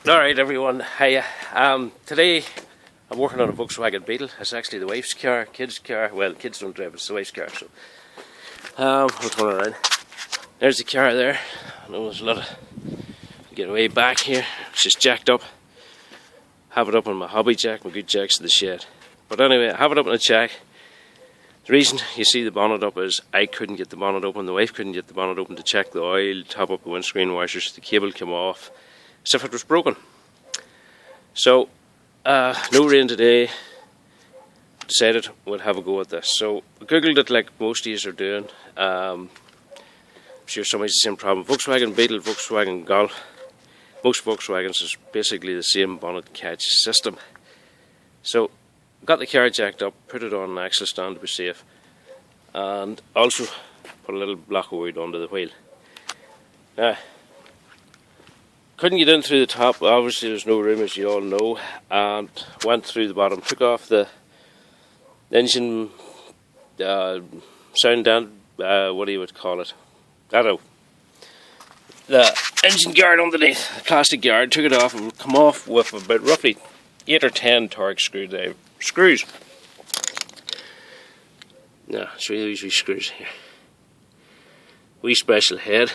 Alright everyone, hiya. Today I'm working on a Volkswagen Beetle. It's actually the wife's car, kids' car. Well, kids don't drive, it's the wife's car. So, I'll turn around. There's the car there. I know there's a lot of get away back here. It's just jacked up. Have it up on my hobby jack, my good jack's in the shed. But anyway, I have it up on the jack. The reason you see the bonnet up is I couldn't get the bonnet open, the wife couldn't get the bonnet open to check the oil, top up the windscreen washers, the cable came off, as if it was broken. So, no rain today, decided we'd have a go at this. So, I googled it like most of you are doing. I'm sure somebody's the same problem. Volkswagen Beetle, Volkswagen Golf. Most Volkswagens is basically the same bonnet catch system. So, got the car jacked up, put it on an axle stand to be safe, and also put a little block of wood under the wheel. Now, couldn't get in through the top, obviously there's no room as you all know, and went through the bottom, took off the engine sound down, what do you would call it? I don't know. The engine guard underneath, the plastic guard, took it off and come off with about roughly 8 or 10 Torx screws. Now, show you these wee screws here. Wee special head.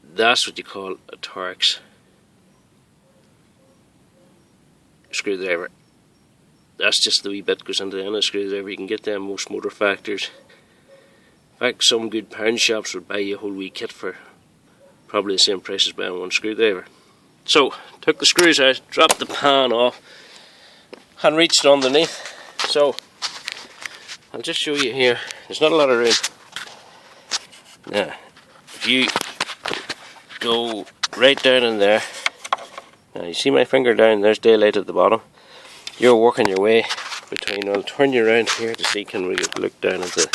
That's what you call a Torx screwdriver. That's just the wee bit goes into the end of the screwdriver. You can get them most motor factors. In fact, some good pound shops would buy you a whole wee kit for probably the same price as buying one screwdriver. So, took the screws out, dropped the pan off, and reached underneath. So, I'll just show you here. There's not a lot of room. Now, if you go right down in there, now you see my finger down, there's daylight at the bottom. You're working your way between, I'll turn you around here to see, can we look down at the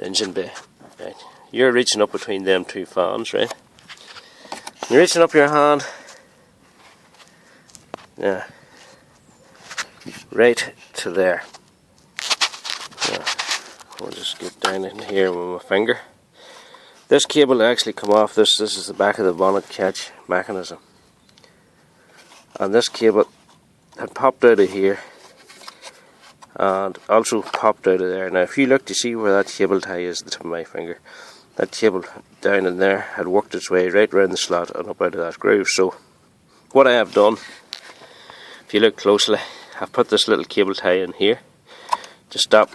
engine bay. Right. You're reaching up between them two fans, right? You're reaching up your hand, yeah, right to there. Now, we'll just get down in here with my finger. This cable actually come off, this is the back of the bonnet catch mechanism. And this cable had popped out of here and also popped out of there. Now if you look to see where that cable tie is at the tip of my finger, that cable down in there had worked its way right around the slot and up out of that groove. So what I have done, if you look closely, I've put this little cable tie in here to stop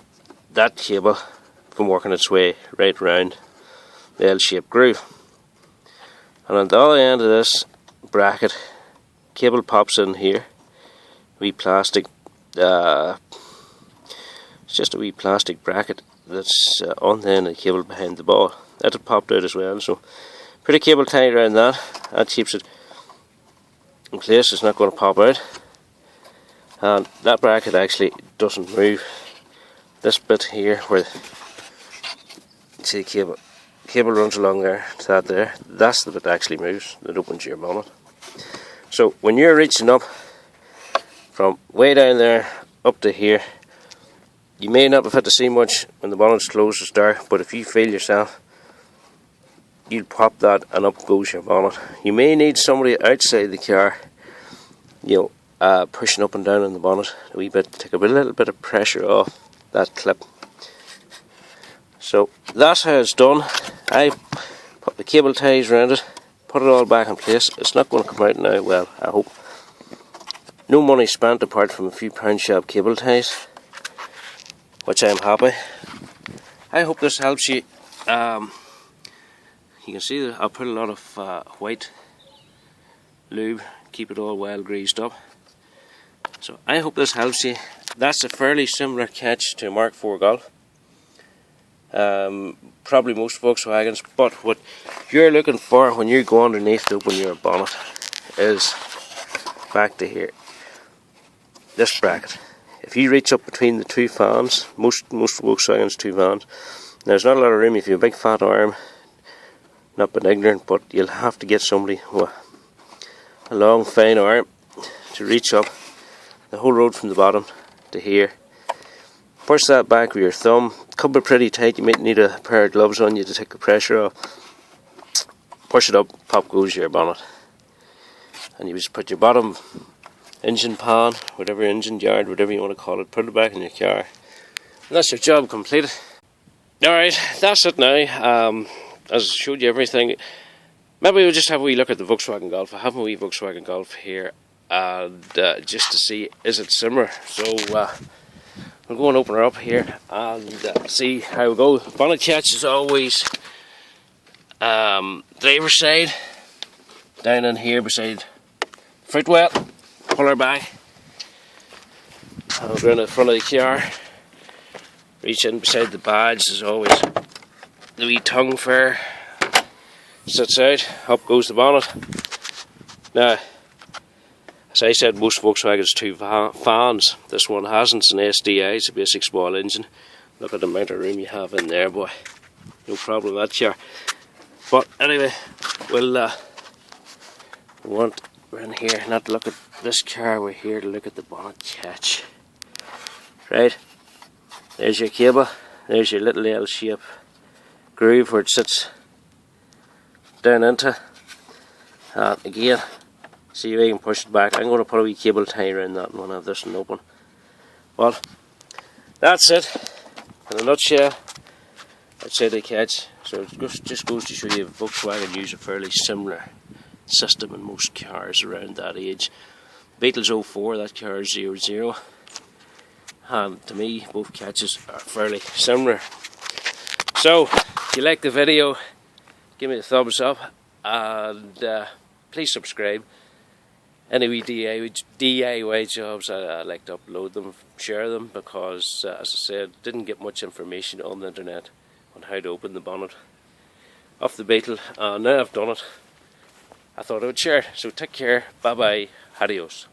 that cable from working its way right around the L-shaped groove. And on the other end of this bracket, cable pops in here, wee plastic, it's just a wee plastic bracket that's on the end of the cable behind the ball. That had popped out as well, so put a cable tie around that. That keeps it in place, it's not going to pop out. And that bracket actually doesn't move. This bit here where you see the cable runs along there to that there, that's the bit that actually moves, that opens your bonnet. So when you're reaching up from way down there up to here, you may not have had to see much when the bonnet's closed, it's dark, but if you feel yourself, you'll pop that and up goes your bonnet. You may need somebody outside the car, you know, pushing up and down on the bonnet a wee bit to take a little bit of pressure off that clip. So that's how it's done. I put the cable ties around it, put it all back in place. It's not going to come out now, well, I hope. No money spent apart from a few pound shop cable ties, which I'm happy. I hope this helps you. You can see that I put a lot of white lube, keep it all well greased up. So I hope this helps you. That's a fairly similar catch to a Mark IV Golf. Probably most Volkswagens, but what you're looking for when you go underneath to open your bonnet is back to here. This bracket. If you reach up between the two fans, most Volkswagens two fans, there's not a lot of room if you have a big fat arm. Not been ignorant, but you'll have to get somebody with a long fine arm to reach up the whole road from the bottom to here. Push that back with your thumb. Could be pretty tight, you might need a pair of gloves on you to take the pressure off. Push it up, pop goes your bonnet. and you just put your bottom engine pan, whatever engine yard, whatever you want to call it, put it back in your car, and that's your job completed. Alright, that's it now. As I showed you everything, maybe we'll just have a wee look at the Volkswagen Golf. I have a wee Volkswagen Golf here, and just to see, is it similar. So we'll go and open her up here and see how we go. Bonnet catch is always driver's side, down in here beside fruit well. Pull her back, and we'll go in the front of the car. Reach in beside the badge, as always. The wee tongue fair sits out, up goes the bonnet. Now, as I said, most Volkswagens two fans. This one hasn't. It's an SDI, it's a basic small engine. Look at the amount of room you have in there, boy. No problem with that car. But anyway, we're in here not to look at this car, we're here to look at the bonnet catch. Right, there's your cable, there's your little L-shaped groove where it sits down into. And again, see if I can push it back. I'm going to put a wee cable tie around that one, have this one open. Well, that's it in a nutshell. I'd say the catch. So it just goes to show you Volkswagen use a fairly similar system in most cars around that age. Beetle's 04, that car is 00. And to me, both catches are fairly similar. So, if you like the video, give me a thumbs up, and please subscribe. Any wee DIY jobs, I like to upload them, share them, because as I said, didn't get much information on the internet on how to open the bonnet of the Beetle, and now I've done it, I thought I would share it. So take care, bye bye, adios.